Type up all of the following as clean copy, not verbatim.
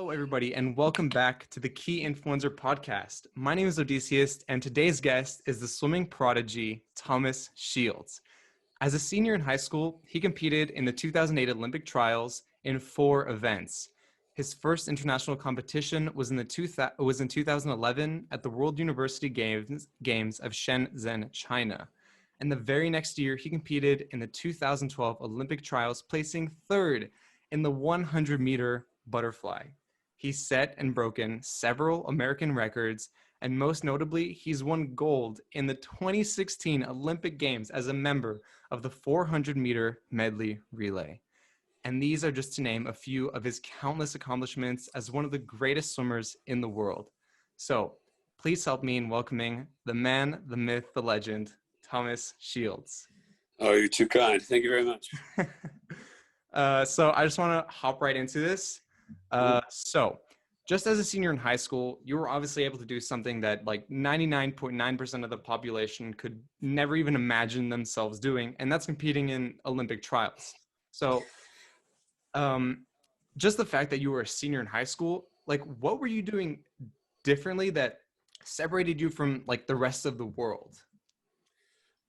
Hello, everybody, and welcome back to the Key Influencer podcast. My name is Odysseus, and today's guest is the swimming prodigy, Thomas Shields. As a senior in high school, he competed in the 2008 Olympic trials in 4 events. His first international competition was in 2011 at the World University Games of Shenzhen, China. And the very next year, he competed in the 2012 Olympic trials, placing 3rd in the 100-meter butterfly. He's set and broken several American records, and most notably, he's won gold in the 2016 Olympic Games as a member of the 400-meter medley relay. And these are just to name a few of his countless accomplishments as one of the greatest swimmers in the world. So please help me in welcoming the man, the myth, the legend, Thomas Shields. Oh, you're too kind. Thank you very much. So I just want to hop right into this. So just as a senior in high school, you were obviously able to do something that like 99.9% of the population could never even imagine themselves doing, and that's competing in Olympic trials. So just the fact that you were a senior in high school, like what were you doing differently that separated you from like the rest of the world?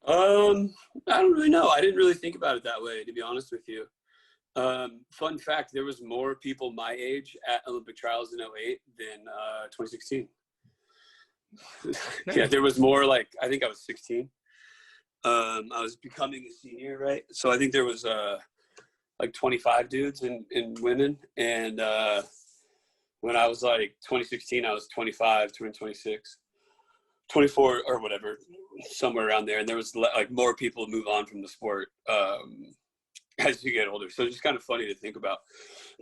I don't really know. I didn't really think about it that way, to be honest with you. Fun fact, there was more people my age at Olympic trials in 2008 than 2016. Yeah, there was more, like, I think I was 16. I was becoming a senior, right? So I think there was like 25 dudes and women. And when I was like 2016, I was 25, turning 26, 24 or whatever, somewhere around there. And there was like more people move on from the sport as you get older. So it's just kind of funny to think about.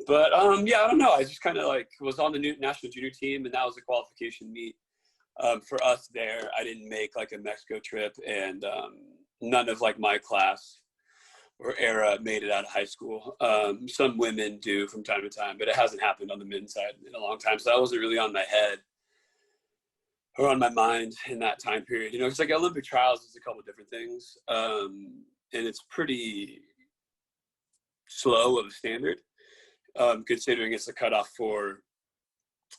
But yeah, I don't know. I just kind of like was on the new national junior team, and that was a qualification meet for us there. I didn't make like a Mexico trip, and none of like my class or era made it out of high school. Some women do from time to time, but it hasn't happened on the men's side in a long time. So that wasn't really on my head or on my mind in that time period. You know, it's like Olympic trials is a couple of different things. And it's pretty slow of a standard, considering it's a cutoff for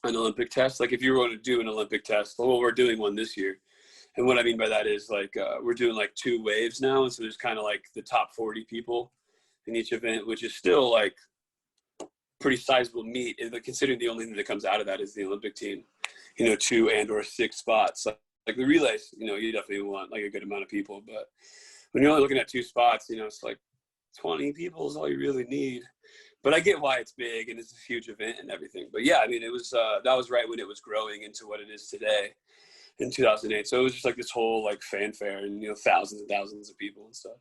an Olympic test. Like if you were going to do an Olympic test, well, we're doing one this year. And what I mean by that is like, we're doing like 2 waves now. And so there's kind of like the top 40 people in each event, which is still like pretty sizable meet. And considering the only thing that comes out of that is the Olympic team, you know, 2 and or 6 spots. Like the relays, you know, you definitely want like a good amount of people. But when you're only looking at 2 spots, you know, it's like 20 people is all you really need. But I get why it's big and it's a huge event and everything. But yeah, I mean, it was, that was right when it was growing into what it is today in 2008. So it was just like this whole like fanfare and, you know, thousands and thousands of people and stuff.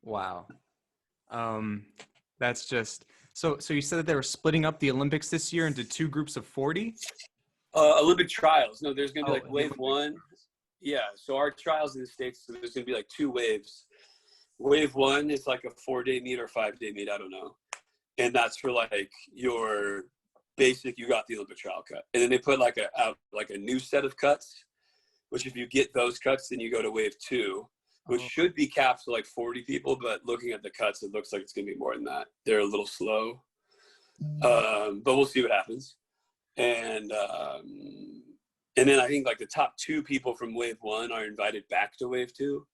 Wow. That's just, so you said that they were splitting up the Olympics this year into 2 groups of 40? Olympic trials. No, there's going to be like wave Olympic. 1. Yeah. So our trials in the States, so there's going to be like 2 waves. Wave 1 is like a 4-day meet or 5-day meet. I don't know. And that's for like your basic, you got the Olympic trial cut. And then they put like a new set of cuts, which if you get those cuts, then you go to wave 2, which should be capped to like 40 people. But looking at the cuts, it looks like it's going to be more than that. They're a little slow. But we'll see what happens. And then I think like the top 2 people from wave 1 are invited back to wave 2.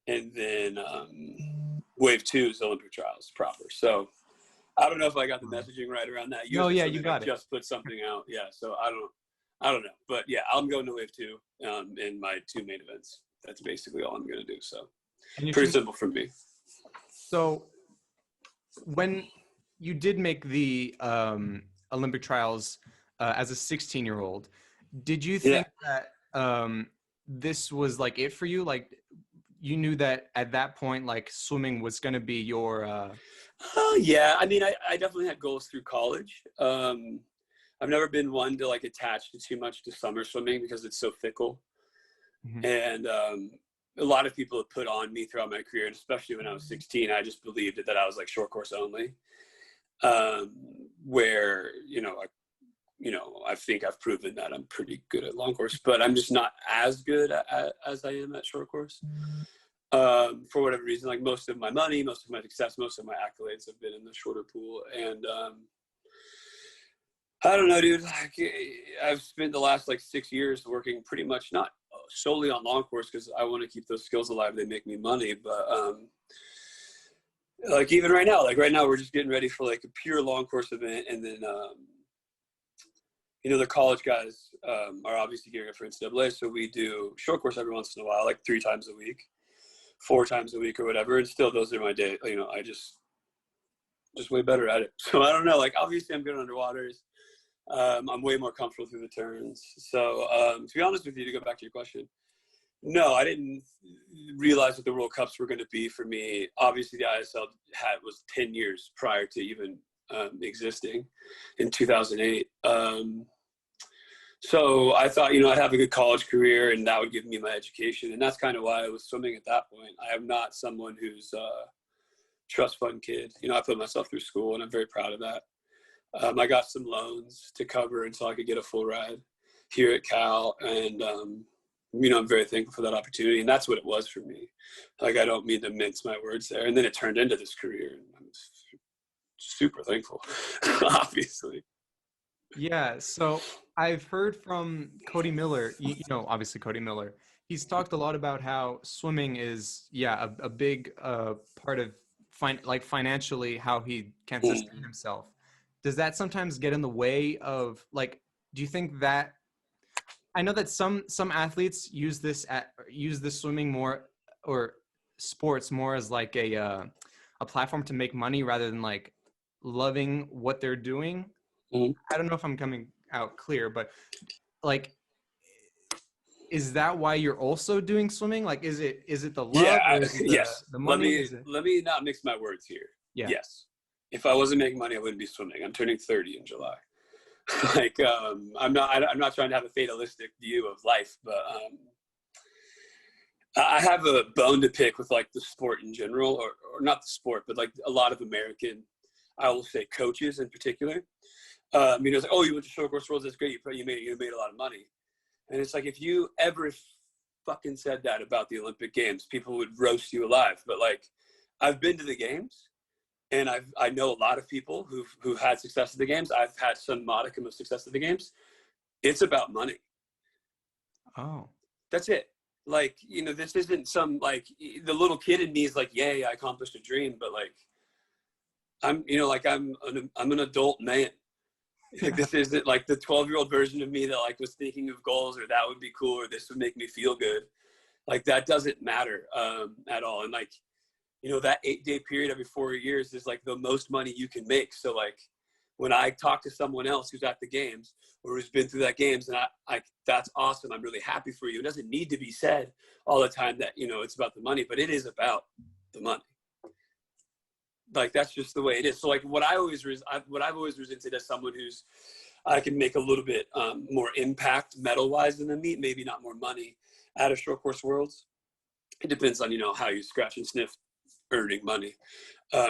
And then wave 2 is Olympic trials proper. So I don't know if I got the messaging right around that. Oh yeah, you got it. Just put something out. Yeah. So I don't know. But yeah, I'm going to wave 2 in my 2 main events. That's basically all I'm going to do. So pretty simple for me. So when you did make the Olympic trials as a 16-year-old, did you think that this was like it for you? Like you knew that at that point, like swimming was going to be your... Yeah. I mean, I definitely had goals through college. I've never been one to like attach too much to summer swimming because it's so fickle. Mm-hmm. And a lot of people have put on me throughout my career, and especially when I was 16, I just believed that I was like short course only. Where, I think I've proven that I'm pretty good at long course, but I'm just not as good as I am at short course. For whatever reason, like most of my money, most of my success, most of my accolades have been in the shorter pool. And I don't know, dude. Like, I've spent the last like 6 years working pretty much not solely on long course because I want to keep those skills alive. They make me money, but like even right now, we're just getting ready for like a pure long course event, and then the college guys are obviously gearing up for NCAA, so we do short course every once in a while, like 3 times a week, 4 times a week or whatever, and still those are my day. I just way better at it. So I don't know. Like obviously I'm good on underwaters. I'm way more comfortable through the turns. So to be honest with you, to go back to your question, no, I didn't realize what the World Cups were going to be for me. Obviously, the ISL was 10 years prior to even existing in 2008. So I thought, I'd have a good college career and that would give me my education. And that's kind of why I was swimming at that point. I am not someone who's a trust fund kid. I put myself through school and I'm very proud of that. I got some loans to cover until I could get a full ride here at Cal. And, I'm very thankful for that opportunity. And that's what it was for me. Like, I don't mean to mince my words there. And then it turned into this career. And I'm super thankful, obviously. Yeah. So I've heard from Cody Miller, obviously Cody Miller. He's talked a lot about how swimming is, a big part of financially how he can sustain himself. Does that sometimes get in the way of do you think that, I know that some athletes use this swimming more or sports more as like a platform to make money rather than like loving what they're doing. Mm-hmm. I don't know if I'm coming out clear, but like, is that why you're also doing swimming? Like, is it the love? Yeah, or is it yes. the money? Let me not mix my words here. Yeah. Yes. If I wasn't making money, I wouldn't be swimming. I'm turning 30 in July. I'm not trying to have a fatalistic view of life, but I have a bone to pick with like the sport in general, or not the sport, but like a lot of American, I will say coaches in particular. It's like, oh, you went to short course worlds, that's great. You made a lot of money. And it's like, if you ever fucking said that about the Olympic Games, people would roast you alive. But like, I've been to the games. And I know a lot of people who've had success at the games. I've had some modicum of success at the games. It's about money. Oh. That's it. Like, this isn't some, like, the little kid in me is like, yay, I accomplished a dream. But like, I'm an adult man. Like, this isn't like the 12-year-old version of me that like was thinking of goals or that would be cool or this would make me feel good. Like, that doesn't matter at all. And like, that 8-day period every 4 years is like the most money you can make. So like when I talk to someone else who's at the games or who's been through that games, and I that's awesome. I'm really happy for you. It doesn't need to be said all the time that, it's about the money, but it is about the money. Like, that's just the way it is. So like what I've always resented as someone who's, I can make a little bit more impact medal wise than me, maybe not more money out of short course worlds. It depends on, how you scratch and sniff earning money,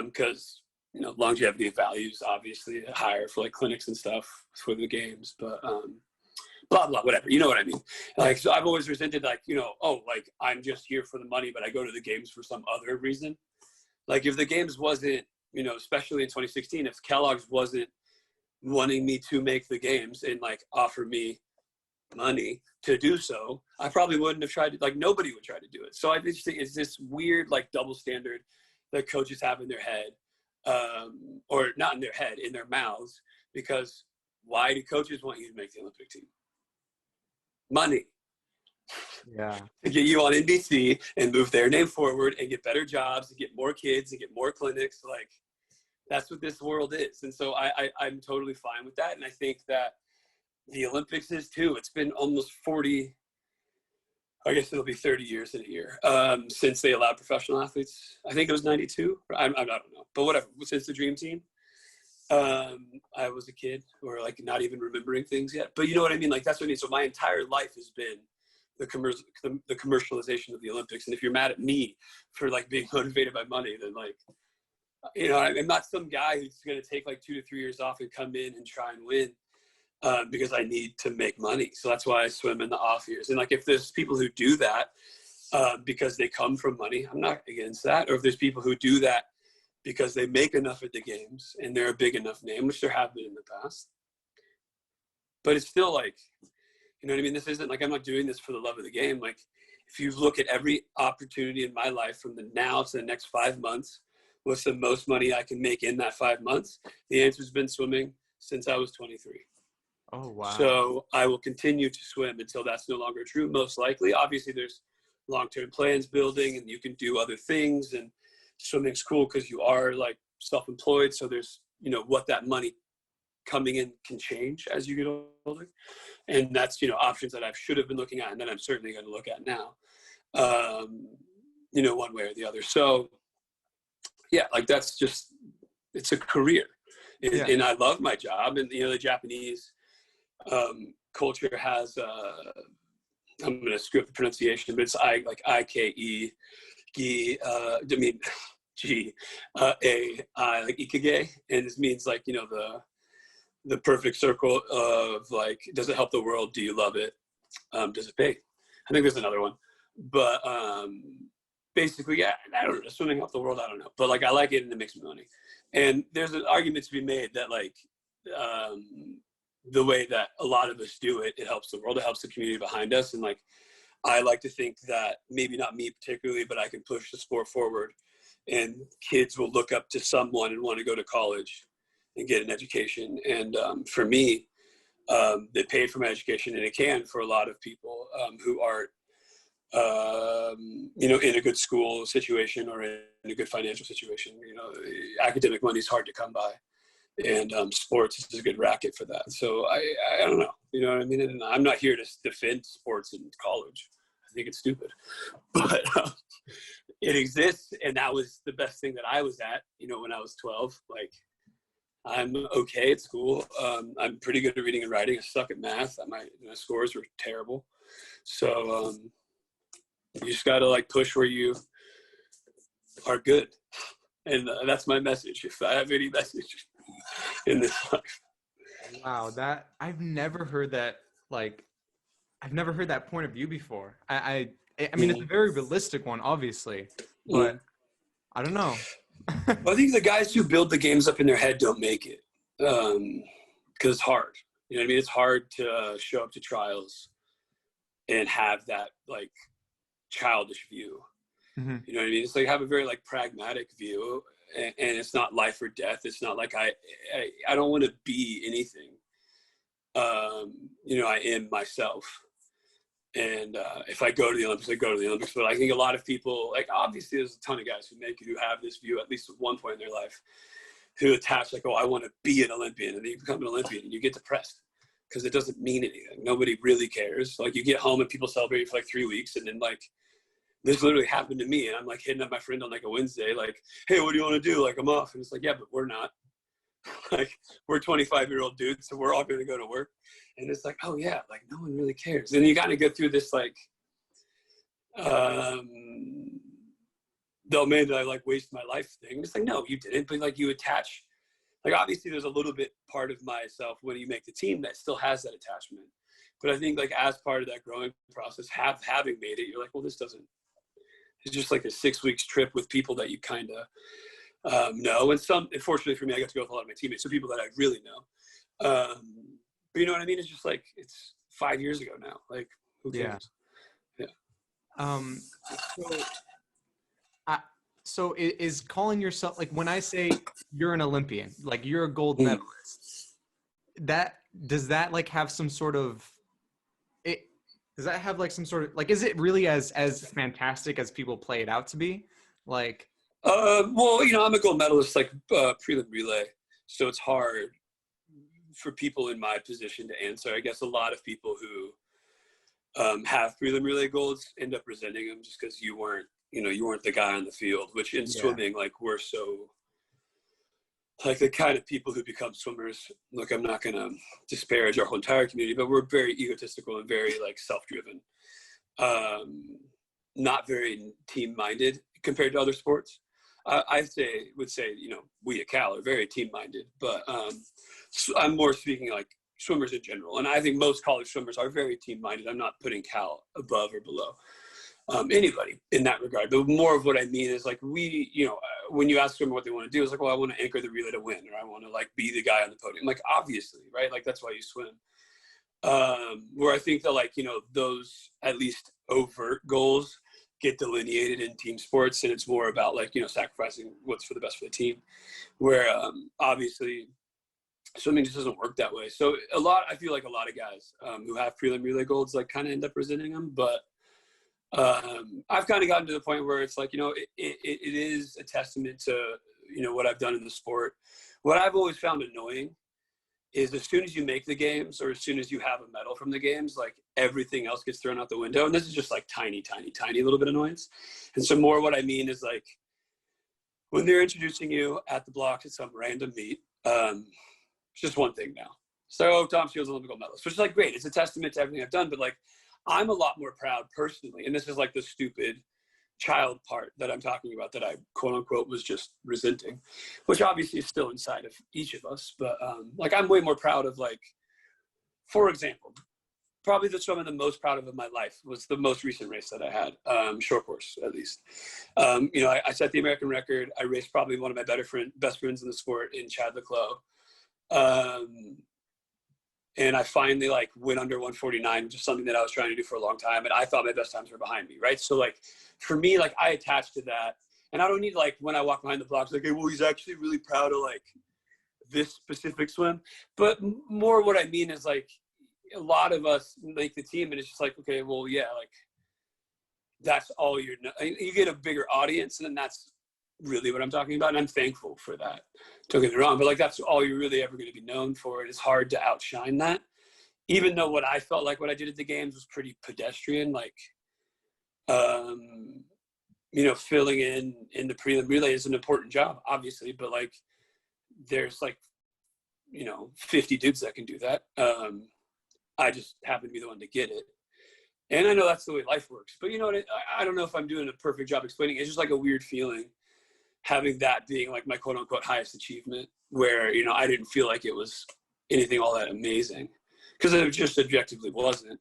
because longevity values obviously higher for like clinics and stuff for the games, but blah blah whatever, you know what I mean. Like, so I've always resented like, like I'm just here for the money, but I go to the games for some other reason. Like, if the games wasn't, especially in 2016, if Kellogg's wasn't wanting me to make the games and like offer me money to do so, I probably wouldn't have tried to, like, nobody would try to do it. So I just think it's this weird like double standard that coaches have in their head, or not in their head, in their mouths, because why do coaches want you to make the Olympic team? Money. Yeah. To get you on NBC and move their name forward and get better jobs and get more kids and get more clinics. Like, that's what this world is. And so I'm totally fine with that. And I think that the Olympics is too. It's been almost 40, I guess it'll be 30 years in a year, since they allowed professional athletes. I think it was 92. I don't know, but whatever. Since the Dream Team, I was a kid, or like not even remembering things yet. But you know what I mean? Like, that's what I mean. So my entire life has been the commercialization of the Olympics. And if you're mad at me for like being motivated by money, then like, I'm not some guy who's going to take like 2 to 3 years off and come in and try and win. Because I need to make money. So that's why I swim in the off years. And like, if there's people who do that because they come from money, I'm not against that. Or if there's people who do that because they make enough at the games and they're a big enough name, which there have been in the past, but it's still like, you know what I mean? This isn't like, I'm not doing this for the love of the game. Like, if you look at every opportunity in my life from the now to the next 5 months, what's the most money I can make in that 5 months? The answer's been swimming since I was 23. Oh, wow. So I will continue to swim until that's no longer true, most likely. Obviously, there's long-term plans building, and you can do other things, and swimming's cool because you are like self-employed. So there's, you know, what that money coming in can change as you get older. And that's, you know, options that I should have been looking at and that I'm certainly going to look at now, you know, one way or the other. So yeah, like that's just, it's a career. And I love my job. And, you know, the Japanese culture has, I'm going to screw up the pronunciation, but it's Ike, G-A-I, like Ikigai. And this means like, you know, the perfect circle of like, does it help the world? Do you love it? Does it pay? I think there's another one, but basically, yeah, I don't know, swimming help the world, I don't know, but like, I like it and it makes me money. And there's an argument to be made that like, the way that a lot of us do it, it helps the world, it helps the community behind us. And like, I like to think that maybe not me particularly, but I can push the sport forward and kids will look up to someone and want to go to college and get an education. And for me, they paid for my education, and it can for a lot of people who aren't, you know, in a good school situation or in a good financial situation. You know, academic money is hard to come by, and sports is a good racket for that. So I don't know, you know what I mean? And I'm not here to defend sports in college. I think it's stupid, but it exists, and that was the best thing that I was at, you know, when I was 12. Like, I'm okay at school. I'm pretty good at reading and writing. I suck at math. My scores were terrible. So you just got to like push where you are good. And that's my message. If I have any message in this life. Wow, that I've never heard that. Like, I've never heard that point of view before. I mean, it's a very realistic one, obviously, but I don't know. Well, I think the guys who build the games up in their head don't make it, because it's hard. You know what I mean? It's hard to show up to trials and have that like childish view. Mm-hmm. You know what I mean? It's like have a very like pragmatic view, and it's not life or death. It's not like I don't want to be anything. You know, I am myself. And if I go to the Olympics, I go to the Olympics. But I think a lot of people, like obviously there's a ton of guys who make it, who have this view at least at one point in their life, who attach like, oh, I want to be an Olympian. And then you become an Olympian and you get depressed because it doesn't mean anything. Nobody really cares. Like you get home and people celebrate for like 3 weeks. And then like, this literally happened to me. And I'm like hitting up my friend on like a Wednesday, like, hey, what do you want to do? Like, I'm off. And it's like, yeah, but we're not. Like, we're 25-year-old dudes, so we're all going to go to work. And it's like, oh yeah, like no one really cares. And you got to go through this like, oh man, did I like waste my life thing? It's like, no, you didn't. But like you attach, like obviously there's a little bit part of myself when you make the team that still has that attachment. But I think like as part of that growing process, having made it, you're like, well, this doesn't, it's just like a 6 weeks trip with people that you kind of know. And unfortunately for me, I got to go with a lot of my teammates, so people that I really know. But you know what I mean? It's just like, it's 5 years ago now. Like, who cares? Yeah. So is calling yourself, like when I say you're an Olympian, like you're a gold medalist, does that like have some sort of, does that have like some sort of, like, is it really as fantastic as people play it out to be? Like, well, you know, I'm a gold medalist, like prelim relay. So it's hard for people in my position to answer. I guess a lot of people who have prelim relay golds end up resenting them just because you weren't the guy on the field, which in swimming, like we're so, like the kind of people who become swimmers, look, I'm not going to disparage our whole entire community, but we're very egotistical and very like self-driven, not very team-minded compared to other sports. I would say, you know, we at Cal are very team-minded, but so I'm more speaking like swimmers in general. And I think most college swimmers are very team-minded. I'm not putting Cal above or below anybody in that regard. But more of what I mean is like we, you know, when you ask them what they want to do, it's like, well, I want to anchor the relay to win, or I want to like be the guy on the podium. Like obviously, right? Like that's why you swim. Where I think that, like, you know, those at least overt goals get delineated in team sports, and it's more about, like, you know, sacrificing what's for the best for the team, where obviously swimming just doesn't work that way. So I feel like a lot of guys who have prelim relay goals, like, kind of end up resenting them. But I've kind of gotten to the point where it's like, you know, it is a testament to, you know, what I've done in the sport. What I've always found annoying is as soon as you make the games, or as soon as you have a medal from the games, like, everything else gets thrown out the window. And this is just like tiny little bit of annoyance. And so more what I mean is, like, when they're introducing you at the blocks at some random meet, it's just one thing now. So Tom Shields, Olympic gold medalist, which is, like, great. It's a testament to everything I've done. But, like, I'm a lot more proud personally, and this is like the stupid child part that I'm talking about that I quote unquote was just resenting, which obviously is still inside of each of us. But like, I'm way more proud of, like, for example, probably the swim I'm the most proud of my life was the most recent race that I had, short course at least. You know, I set the American record. I raced probably one of my best friends in the sport in Chad Leclos. And I finally, like, went under 149, which is something that I was trying to do for a long time. And I thought my best times were behind me, right? So, like, for me, like, I attach to that. And I don't need, like, when I walk behind the blocks, like, hey, well, he's actually really proud of, like, this specific swim. But more what I mean is, like, a lot of us make the team, and it's just like, okay, well, yeah, like, that's all you get a bigger audience, and then that's really what I'm talking about. And I'm thankful for that. Don't get me wrong, but, like, that's all you're really ever going to be known for. And it's hard to outshine that, even though what I felt like what I did at the games was pretty pedestrian, like, you know, filling in the prelim relay is an important job, obviously, but, like, there's, like, you know, 50 dudes that can do that. I just happen to be the one to get it. And I know that's the way life works, but, you know, I don't know if I'm doing a perfect job explaining it. It's just, like, a weird feeling having that being, like, my quote unquote highest achievement, where, you know, I didn't feel like it was anything all that amazing, because it just objectively wasn't.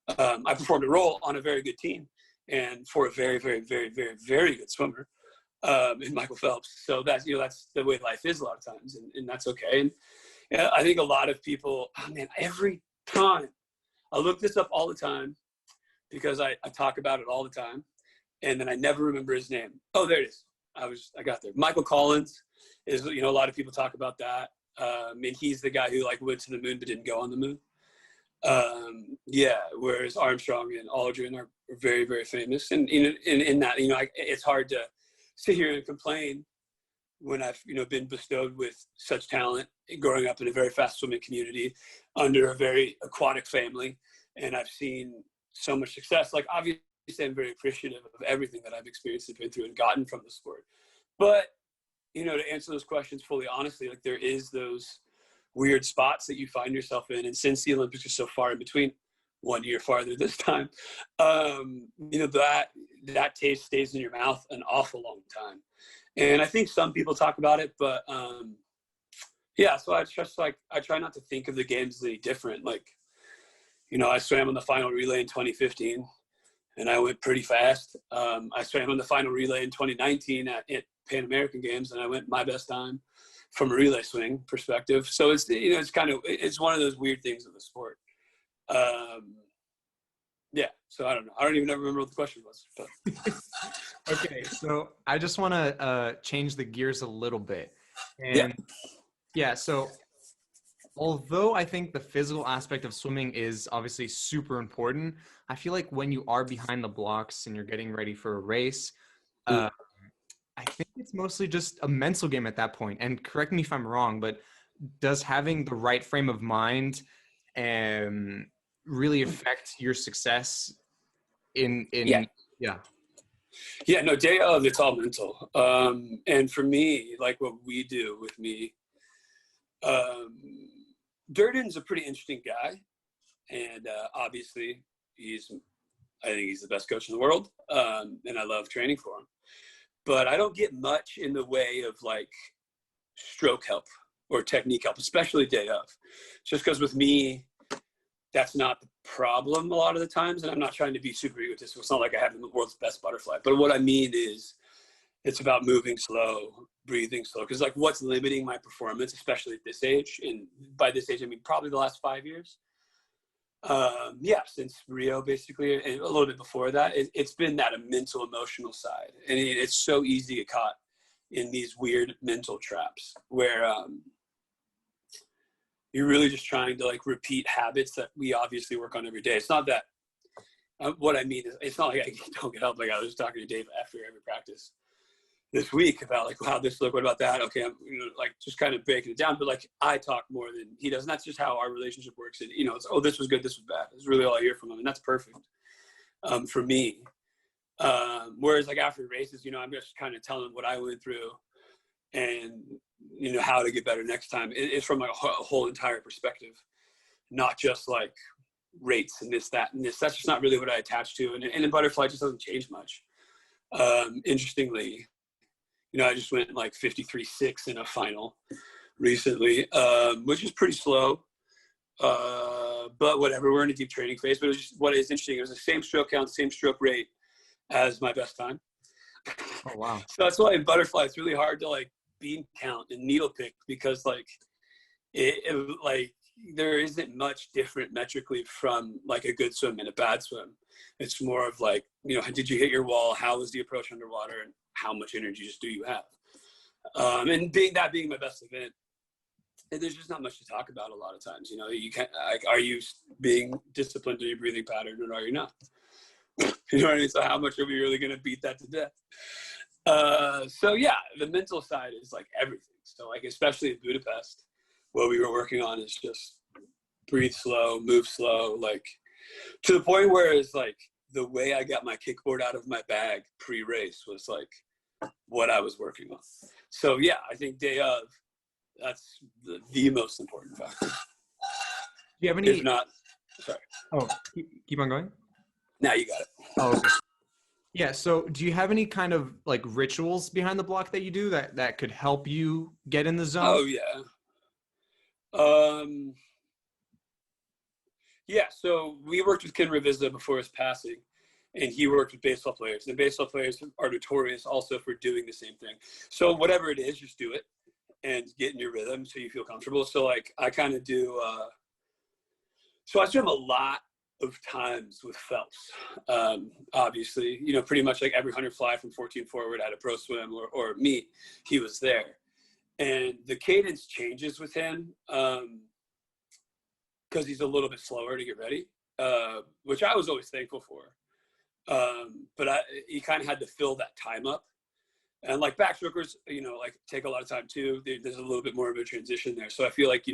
I performed a role on a very good team and for a very, very, very, very, very good swimmer in Michael Phelps. So that's, you know, that's the way life is a lot of times, and that's okay. And yeah, I think a lot of people, oh man, every time I look this up all the time because I talk about it all the time, and then I never remember his name. Oh, there it is. I got there. Michael Collins is, you know, a lot of people talk about that. And he's the guy who, like, went to the moon but didn't go on the moon. Yeah, whereas Armstrong and Aldrin are very, very famous. And in that, you know, it's hard to sit here and complain when I've, you know, been bestowed with such talent, growing up in a very fast swimming community under a very aquatic family, and I've seen so much success. Like, obviously, I'm very appreciative of everything that I've experienced and been through and gotten from the sport. But, you know, to answer those questions fully honestly, like, there is those weird spots that you find yourself in. And since the Olympics are so far in between, 1 year farther this time, you know, that taste stays in your mouth an awful long time. And I think some people talk about it, but yeah, so I try not to think of the games any different. Like, you know, I swam on the final relay in 2015 and I went pretty fast. I swam on the final relay in 2019 at Pan American Games, and I went my best time from a relay swing perspective. So it's, you know, it's one of those weird things of the sport. Yeah, so I don't know. I don't even remember what the question was. But. Okay, so I just want to change the gears a little bit. And yeah, so although I think the physical aspect of swimming is obviously super important, I feel like when you are behind the blocks and you're getting ready for a race, I think it's mostly just a mental game at that point. And correct me if I'm wrong, but does having the right frame of mind really affect your success in Yeah, no, day of, it's all mental. And for me, like, what we do with me, Durden's a pretty interesting guy. And obviously, I think he's the best coach in the world. And I love training for him. But I don't get much in the way of, like, stroke help or technique help, especially day of. Just because with me, that's not the problem a lot of the times. And I'm not trying to be super egotistical. It's not like I have the world's best butterfly. But what I mean is, it's about moving slow, breathing slow. Because, like, what's limiting my performance, especially at this age, and by this age, I mean probably the last 5 years, Yeah, since Rio, basically, and a little bit before that, it's been that a mental, emotional side. And it's so easy to get caught in these weird mental traps where you're really just trying to like repeat habits that we obviously work on every day. It's not that, what I mean is, it's not like I don't get help. Like I was talking to Dave after every practice this week about like, wow, this look, what about that? Okay, I'm like just kind of breaking it down. But like I talk more than he does, and that's just how our relationship works. And it's, oh, this was good, this was bad. It's really all I hear from him, and that's perfect for me. Whereas like after races, I'm just kind of telling him what I went through and how to get better next time. It's from like a whole entire perspective, not just like rates and this, that, and this. That's just not really what I attach to. And in butterfly, it just doesn't change much. Interestingly, I just went like 53.6 in a final recently, which is pretty slow. But whatever, we're in a deep training phase. But it was just, what is interesting, it was the same stroke count, same stroke rate as my best time. Oh, wow. So that's why in butterfly, it's really hard to like bean count and needle pick, because like like there isn't much different metrically from like a good swim and a bad swim. It's more of like, did you hit your wall? How was the approach underwater? And how much energy just do you have? And being my best event, and there's just not much to talk about a lot of times. You can't, like, are you being disciplined in your breathing pattern or are you not? You know what I mean? So how much are we really going to beat that to death? So yeah, the mental side is like everything. So like, especially in Budapest, what we were working on is just breathe slow, move slow, like to the point where it's like the way I got my kickboard out of my bag pre-race was like what I was working on. So yeah, I think day of, that's the most important factor. Do you have any? If not, sorry. Oh, keep on going. Now you got it. Oh, okay. Yeah. So do you have any kind of like rituals behind the block that you do that could help you get in the zone? Oh yeah. Yeah. So we worked with Ken Revizza before his passing, and he worked with baseball players. And baseball players are notorious also for doing the same thing. So whatever it is, just do it and get in your rhythm so you feel comfortable. So like I kind of do, so I swim a lot of times with Phelps. Obviously, pretty much like every 100 fly from 14 forward at a pro swim or meet, he was there. And the cadence changes with him because he's a little bit slower to get ready, which I was always thankful for. But he kind of had to fill that time up. And like backstrokers, like take a lot of time too. There's a little bit more of a transition there. So I feel like,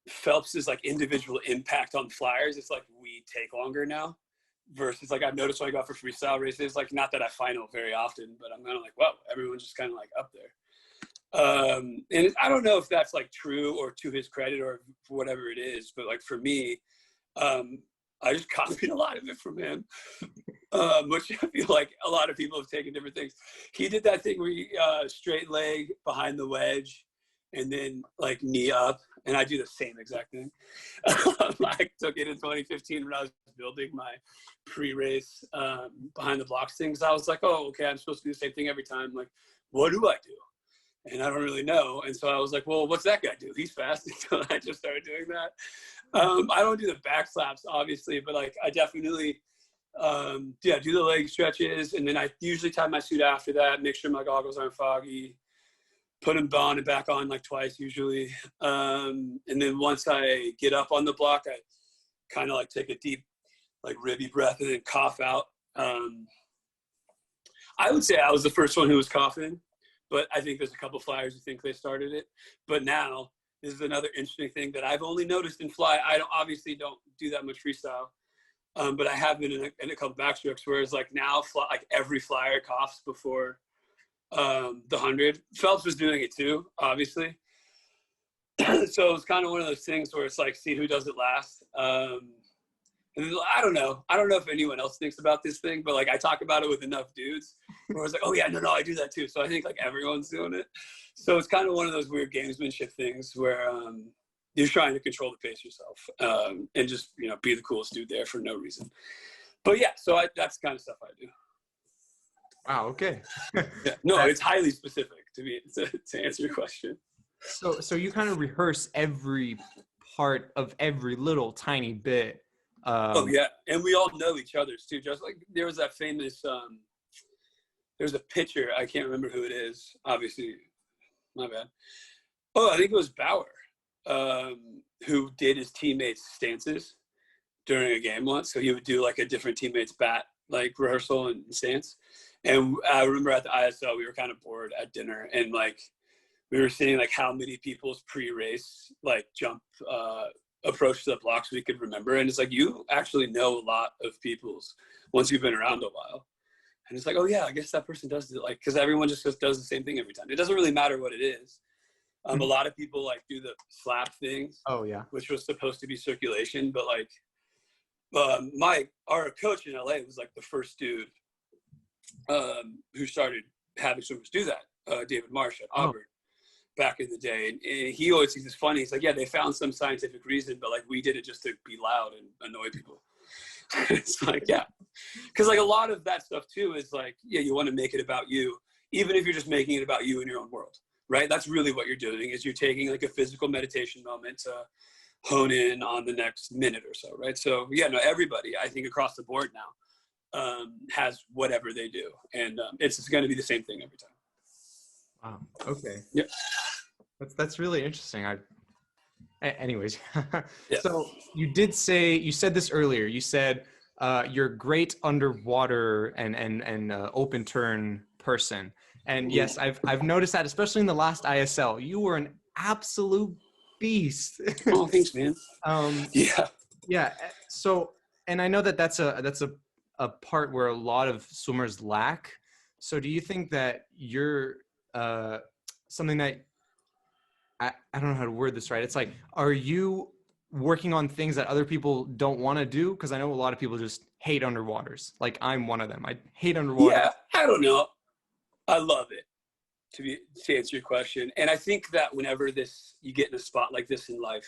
Phelps's like individual impact on flyers, it's like we take longer now versus like I've noticed when I go out for freestyle races, like not that I final very often, but I'm kind of like, wow, everyone's just kind of like up there. And I don't know if that's like true or to his credit or whatever it is, but like for me, I just copied a lot of it from him, which I feel like a lot of people have taken different things. He did that thing where he straight leg behind the wedge and then like knee up. And I do the same exact thing. I took it in 2015 when I was building my pre-race behind the blocks things. I was like, oh, okay, I'm supposed to do the same thing every time. Like, what do I do? And I don't really know. And so I was like, well, what's that guy do? He's fast. So I just started doing that. I don't do the back slaps, obviously, but like I definitely, do the leg stretches. And then I usually tie my suit after that, make sure my goggles aren't foggy, put them on and back on like twice usually. And then once I get up on the block, I kind of like take a deep, like ribby breath and then cough out. I would say I was the first one who was coughing, but I think there's a couple flyers who think they started it. But now, this is another interesting thing that I've only noticed in fly. I obviously don't do that much freestyle, but I have been in a couple backstrokes, whereas like now, like every flyer coughs before the 100. Phelps was doing it too, obviously. So it's kind of one of those things where it's like, see who does it last. And I don't know if anyone else thinks about this thing, but like I talk about it with enough dudes where it's like, oh yeah, no, I do that too. So I think like everyone's doing it. So it's kind of one of those weird gamesmanship things where you're trying to control the pace yourself and just, be the coolest dude there for no reason. But yeah, so that's the kind of stuff I do. Wow. Okay. Yeah. No, it's highly specific to answer your question. So you kind of rehearse every part of every little tiny bit. Oh yeah, and we all know each other's too. Just like there was that famous, there's a pitcher, I can't remember who it is. Obviously, my bad. Oh, I think it was Bauer, who did his teammates' stances during a game once. So he would do like a different teammate's bat like rehearsal and stance. And I remember at the ISL, we were kind of bored at dinner, and like we were seeing like how many people's pre-race like jump approach to the blocks we could remember. And it's like, you actually know a lot of people's once you've been around a while. And it's like, oh yeah, I guess that person does it, like, because everyone just does the same thing every time. It doesn't really matter what it is. A lot of people like do the slap things. Oh yeah, which was supposed to be circulation, but like our coach in LA was like the first dude who started having swimmers do that. David Marsh at Auburn back in the day, and he always thinks it's funny. He's like, yeah, they found some scientific reason, but like we did it just to be loud and annoy people. It's like, yeah, because like a lot of that stuff too is like, yeah, you want to make it about you, even if you're just making it about you in your own world, right? That's really what you're doing, is you're taking like a physical meditation moment to hone in on the next minute or so, right? So yeah, no, everybody, I think across the board now has whatever they do, and it's going to be the same thing every time. Wow. Okay. Yeah. That's really interesting. Anyways, Yeah. So you said this earlier. You said you're great underwater and open turn person. And yes, I've noticed that, especially in the last ISL, you were an absolute beast. Oh, thanks, man. Yeah. So, and I know that that's a part where a lot of swimmers lack. So do you think that you're something that I don't know how to word this right. It's like, are you working on things that other people don't want to do? Because I know a lot of people just hate underwaters. Like, I'm one of them. I hate underwater. Yeah, I don't know. I love it, to answer your question. And I think that whenever you get in a spot like this in life,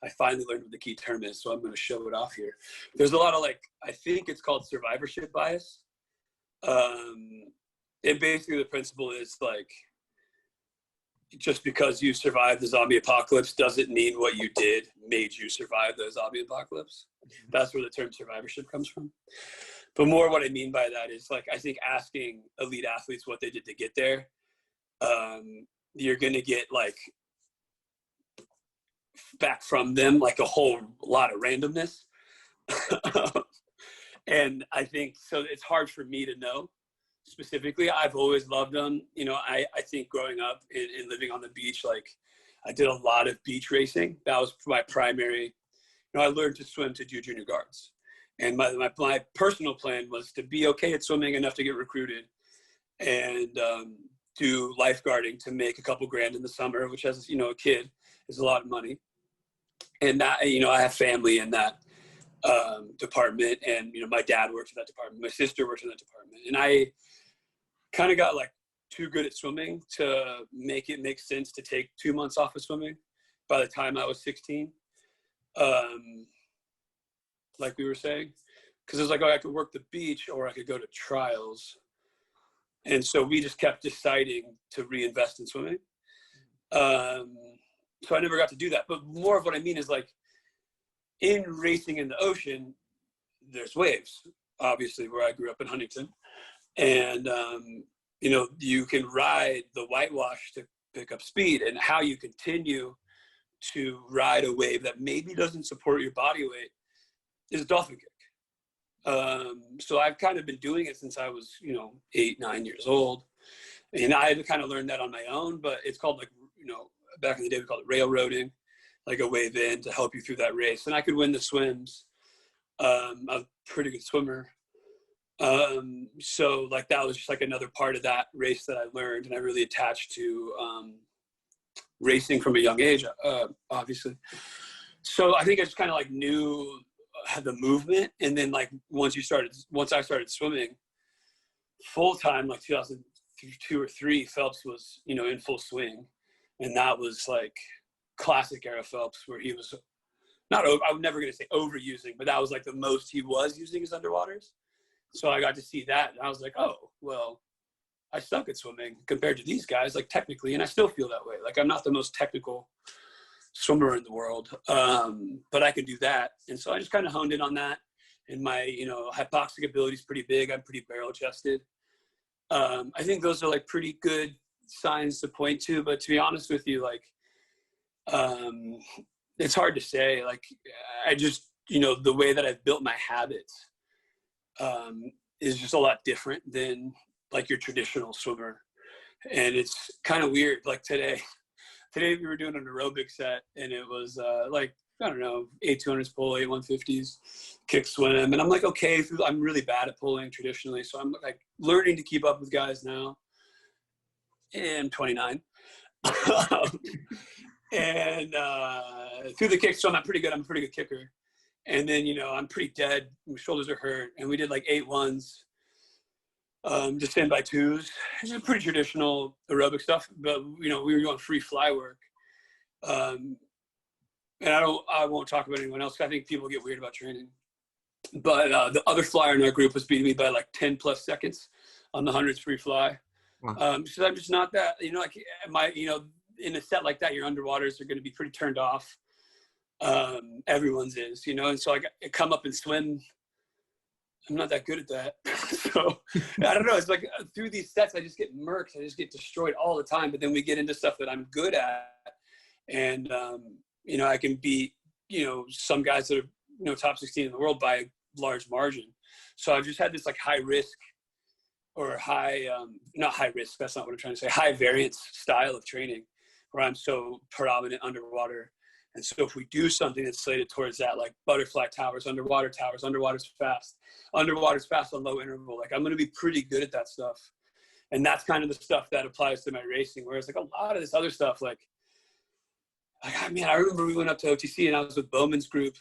I finally learned what the key term is, so I'm going to show it off here. There's a lot of I think it's called survivorship bias. And basically the principle is just because you survived the zombie apocalypse doesn't mean what you did made you survive the zombie apocalypse. That's where the term survivorship comes from. But more what I mean by that is I think asking elite athletes what they did to get there, you're going to get back from them a whole lot of randomness. And I think so it's hard for me to know specifically. I've always loved them. I think growing up and living on the beach, I did a lot of beach racing. That was my primary. I learned to swim to do junior guards. And my personal plan was to be okay at swimming enough to get recruited and do lifeguarding to make a couple grand in the summer, which as a kid is a lot of money. And that, I have family in that department, and my dad works in that department, my sister works in that department, and I kind of got too good at swimming to make it make sense to take 2 months off of swimming by the time I was 16. Like we were saying, because it was I could work the beach or I could go to trials, and so we just kept deciding to reinvest in swimming. So I never got to do that. But more of what I mean is in racing in the ocean, there's waves, obviously, where I grew up in Huntington. And, you can ride the whitewash to pick up speed, and how you continue to ride a wave that maybe doesn't support your body weight is a dolphin kick. So I've kind of been doing it since I was, 8, 9 years old. And I had to kind of learn that on my own, but it's called back in the day, we called it railroading, a wave in to help you through that race. And I could win the swims. I'm a pretty good swimmer. So that was just another part of that race that I learned, and I really attached to racing from a young age, obviously. So I think I just kind of knew the movement. And then once I started swimming full time, 2002 or 3, Phelps was, in full swing. And that was classic era Phelps, where he was I'm never going to say overusing, but that was the most he was using his underwaters. So I got to see that, and I was like, oh, well, I suck at swimming compared to these guys, technically, and I still feel that way. I'm not the most technical swimmer in the world. But I could do that. And so I just kind of honed in on that. And my, hypoxic ability is pretty big. I'm pretty barrel chested. I think those are like pretty good signs to point to, but to be honest with you, like, it's hard to say. Like, I just, the way that I've built my habits, is just a lot different than like your traditional swimmer. And it's kind of weird. Like today we were doing an aerobic set, and it was, like, I don't know, 8 200s pull, 8 150s, kick swim. And I'm like, okay, I'm really bad at pulling traditionally. So I'm like learning to keep up with guys now. And I'm 29. And through the kick swim, I'm pretty good. I'm a pretty good kicker. And then, I'm pretty dead. My shoulders are hurt. And we did like 8 1s, just 10 by 2s. It's just pretty traditional aerobic stuff. But, we were doing free fly work. And I won't talk about anyone else. I think people get weird about training. But the other flyer in our group was beating me by like 10 plus seconds on the 100s free fly. Wow. So I'm just not that, like in a set like that, your underwaters are going to be pretty turned off. Everyone's is, and so I come up and swim. I'm not that good at that. So I don't know. It's like through these sets, I just get murked. I just get destroyed all the time. But then we get into stuff that I'm good at. And, I can beat, some guys that are, top 16 in the world by a large margin. So I've just had this like high risk or not high risk. That's not what I'm trying to say. High variance style of training where I'm so predominant underwater. And so if we do something that's slated towards that, like butterfly towers, underwater's fast on low interval, like I'm going to be pretty good at that stuff. And that's kind of the stuff that applies to my racing. Whereas like a lot of this other stuff, like I remember we went up to OTC and I was with Bowman's group.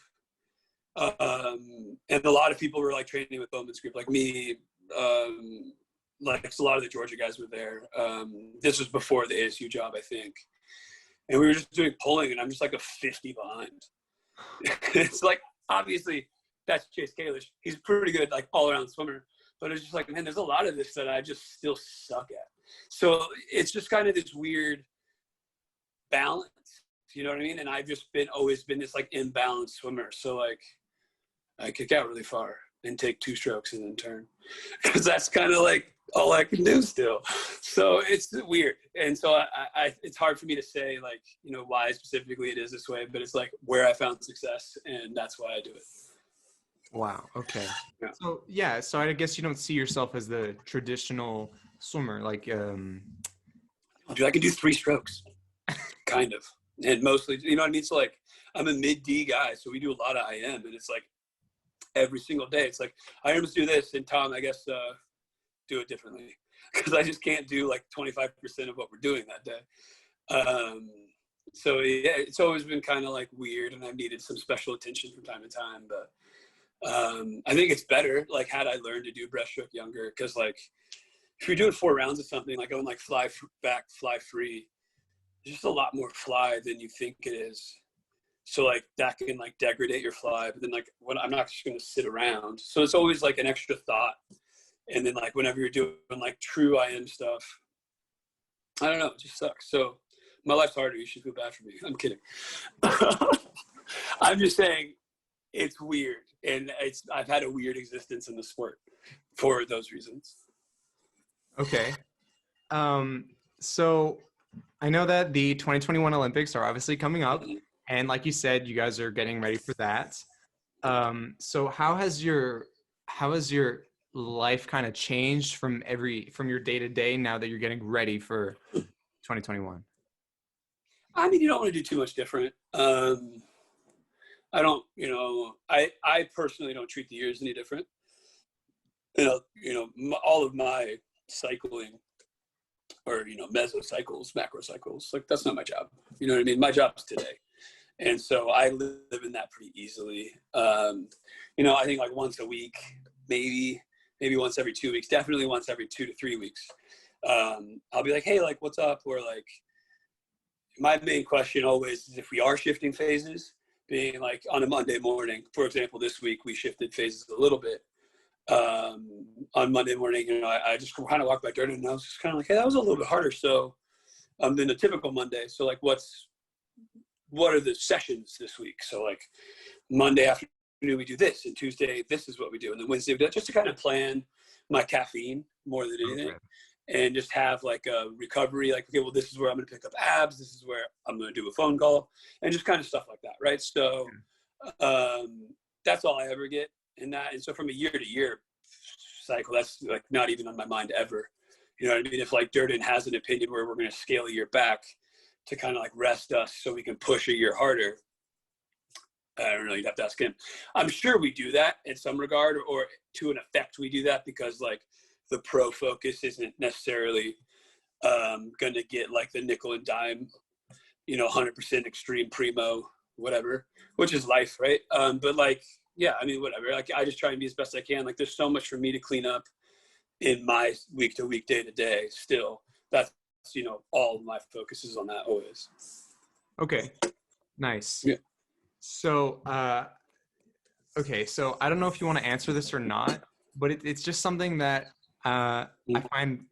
And a lot of people were like training with Bowman's group, like me. Like a lot of the Georgia guys were there. This was before the ASU job, I think. And we were just doing pulling, and I'm just like a 50 behind. It's like, obviously, that's Chase Kalish. He's pretty good, like all-around swimmer. But it's just like, man, there's a lot of this that I just still suck at. So it's just kind of this weird balance. You know what I mean? And I've just always been this like imbalanced swimmer. So like I kick out really far and take 2 strokes and then turn, because that's kind of like all I can do still. So it's weird. And so I it's hard for me to say like, why specifically it is this way, but it's like where I found success, and that's why I do it. Wow. Okay. Yeah. So I guess you don't see yourself as the traditional swimmer. Like, dude, I can do 3 strokes kind of. And mostly, you know what I mean? So like, I'm a mid-D guy, so we do a lot of IM, and it's like every single day, it's like, IMs do this, and Tom, I guess, do it differently, because I just can't do like 25% of what we're doing that day. So yeah, it's always been kind of like weird, and I've needed some special attention from time to time, but I think it's better, like, had I learned to do breaststroke younger, because like, if you're doing 4 rounds of something, like going like fly back, fly free, there's just a lot more fly than you think it is. So like that can like degrade your fly, but then like when I'm not just going to sit around. So it's always like an extra thought. And then like whenever you're doing like true IM stuff, I don't know, it just sucks. So my life's harder. You should feel bad for me. I'm kidding. I'm just saying it's weird. And I've had a weird existence in the sport for those reasons. Okay. So I know that the 2021 Olympics are obviously coming up, and like you said, you guys are getting ready for that. So how has your life kind of changed from your day to day now that you're getting ready for 2021? I mean, you don't want to do too much different. I don't, I personally don't treat the years any different. All of my cycling, or mesocycles, macrocycles, like that's not my job. You know what I mean? My job's today, and so I live in that pretty easily. I think like once a week, maybe once every 2 weeks, definitely once every 2 to 3 weeks, I'll be like, hey, like what's up? Or like, my main question always is if we are shifting phases, being like on a Monday morning, for example, this week we shifted phases a little bit. On Monday morning, I just kind of walked by dirt, and I was just kind of like, hey, that was a little bit harder. So, than a typical Monday. So like, what's what are the sessions this week? So like Monday afternoon we do this, and Tuesday this is what we do, and then Wednesday we do that, just to kind of plan my caffeine more than anything. Okay. And just have like a recovery, like, okay, well, this is where I'm going to pick up abs. This is where I'm going to do a phone call, and just kind of stuff like that. Right. So that's all I ever get in that. And so from a year to year cycle, that's like not even on my mind ever. You know what I mean? If like Durden has an opinion where we're going to scale a year back to kind of like rest us so we can push a year harder, I don't know, you'd have to ask him. I'm sure we do that in some regard, or to an effect we do that, because like the pro focus isn't necessarily going to get like the nickel and dime, 100% extreme primo, whatever, which is life, right? But like, yeah, I mean, whatever. Like, I just try and be as best I can. Like, there's so much for me to clean up in my week to week, day to day. Still, that's all of my focus is on that always. Okay, nice. Yeah. So, okay, so I don't know if you want to answer this or not, but it's just something that I find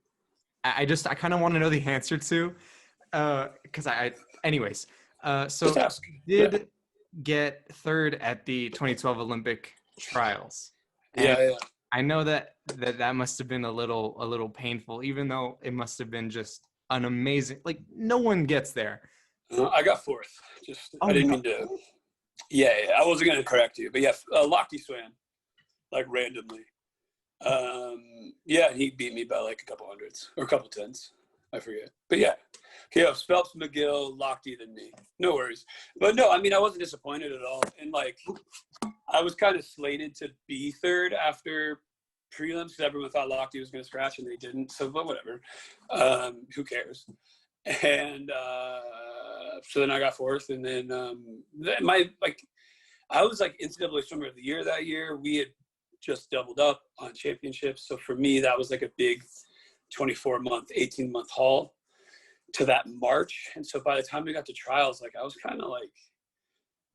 I kind of want to know the answer to, because anyways. So did get third at the 2012 Olympic trials. And Yeah. I know that must have been a little painful, even though it must have been just an amazing, like, no one gets there. I got fourth. I didn't mean to. Yeah, I wasn't going to correct you, but yeah, Lochte swam like randomly. Yeah, he beat me by like a couple hundreds or a couple tens. I forget. But yeah, Phelps, McGill, Lochte, than me. No worries. But no, I mean, I wasn't disappointed at all. And like, I was kind of slated to be third after prelims because everyone thought Lochte was going to scratch and they didn't. So, but whatever. Who cares? And so then I got fourth. And then I was like NCAA swimmer of the year that year. We had just doubled up on championships. So for me, that was like a big 24-month, 18-month haul to that March. And so by the time we got to trials, like I was kind of like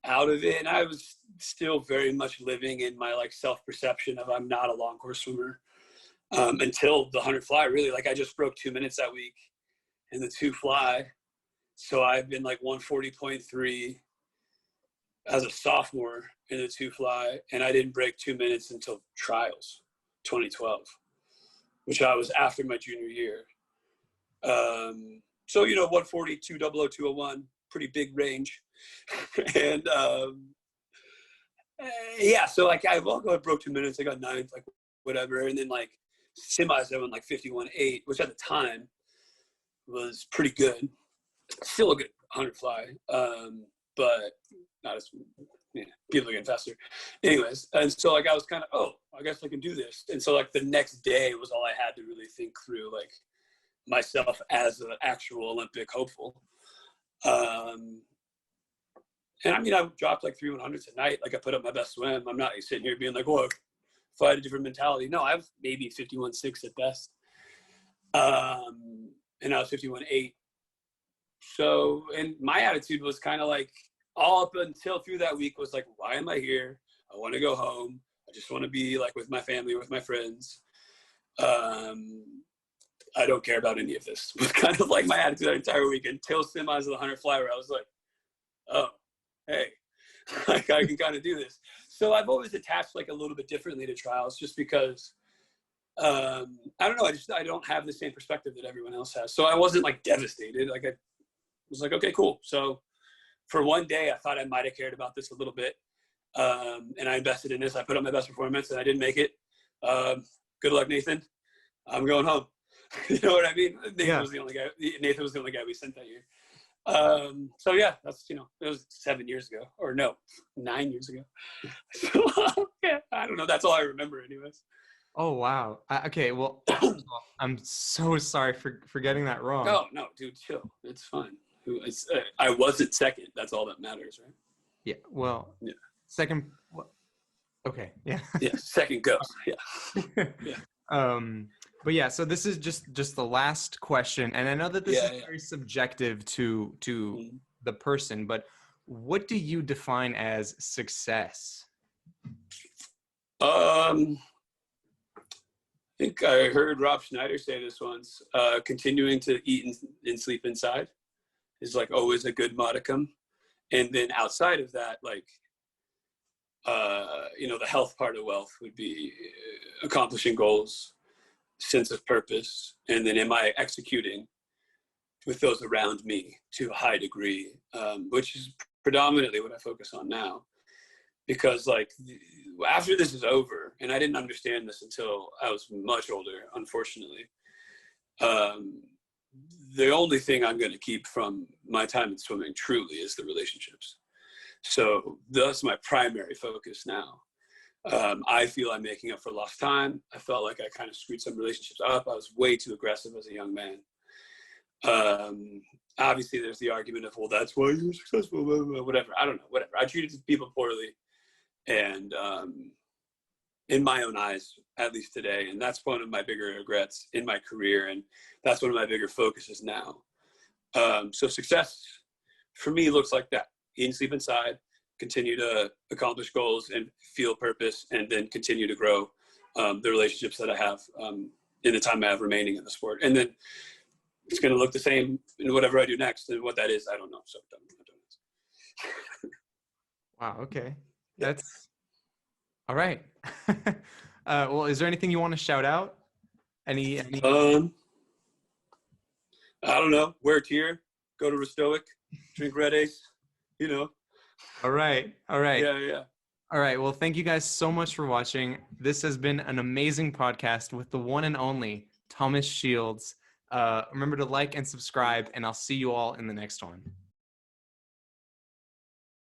out of it. And I was still very much living in my like self-perception of I'm not a long course swimmer until the 100 fly, really. Like I just broke 2 minutes that week in the 2 fly. So I've been like 140.3 as a sophomore in the 2 fly, and I didn't break 2 minutes until trials 2012, which I was after my junior year. So 140, 200, 201, pretty big range. And yeah, so like I broke 2 minutes, I got ninth, like whatever, and then like semis I went like 51.8, which at the time was pretty good. Still a good 100 fly, but not as people are getting faster. Anyways, and so like I was kind of, I guess I can do this. And so like the next day was all I had to really think through, like myself as an actual Olympic hopeful. And I mean, I dropped like 3 100s a night. Like I put up my best swim. I'm not sitting here being like, if I had a different mentality. No, I have maybe 51.6 at best. And I was 51.8. So, and my attitude was kind of like, all up until through that week was like, why am I here? I want to go home. I just want to be like with my family, with my friends. I don't care about any of this. It was kind of like my attitude that entire week until semis of the 100 fly, where I was like, oh, hey, like I can kind of do this. So I've always attached like a little bit differently to trials just because, I don't know. I don't have the same perspective that everyone else has. So I wasn't like devastated. Like I was like, okay, cool. So for one day, I thought I might have cared about this a little bit. And I invested in this. I put up my best performance and I didn't make it. Good luck, Nathan. I'm going home. You know what I mean? Nathan was the only guy we sent that year. So yeah, that's, it was 7 years ago, or no, 9 years ago. So, yeah, I don't know. That's all I remember anyways. Oh, wow. Okay. Well, I'm so sorry for getting that wrong. No, dude, chill. It's fine. I wasn't second. That's all that matters, right? Yeah. Well, yeah. Second. Okay. Yeah. Yeah. Second goes. Yeah. Yeah. But yeah, so this is just the last question, and I know that this is very subjective to the person, but what do you define as success? I think I heard Rob Schneider say this once. Continuing to eat and sleep inside is like always a good modicum. And then outside of that, like, the health part of wealth would be accomplishing goals, sense of purpose, and then am I executing with those around me to a high degree, which is predominantly what I focus on now. Because like after this is over, and I didn't understand this until I was much older, unfortunately, the only thing I'm going to keep from my time in swimming truly is the relationships. So that's my primary focus now. I feel I'm making up for lost time. I felt like I kind of screwed some relationships up. I was way too aggressive as a young man. Obviously there's the argument of, well, that's why you're successful, blah, blah, blah, whatever. I don't know, whatever. I treated people poorly, and in my own eyes, at least today. And that's one of my bigger regrets in my career. And that's one of my bigger focuses now. So success for me looks like that: eat and sleep inside, continue to accomplish goals and feel purpose, and then continue to grow the relationships that I have in the time I have remaining in the sport. And then it's going to look the same in whatever I do next. And what that is, I don't know. So don't Wow. Okay. That's all right. Well, is there anything you want to shout out? Any... I don't know. Wear a tier, go to Restoic, drink Red Ace, All right. Yeah. All right. Well, thank you guys so much for watching. This has been an amazing podcast with the one and only Thomas Shields. Remember to like and subscribe, and I'll see you all in the next one.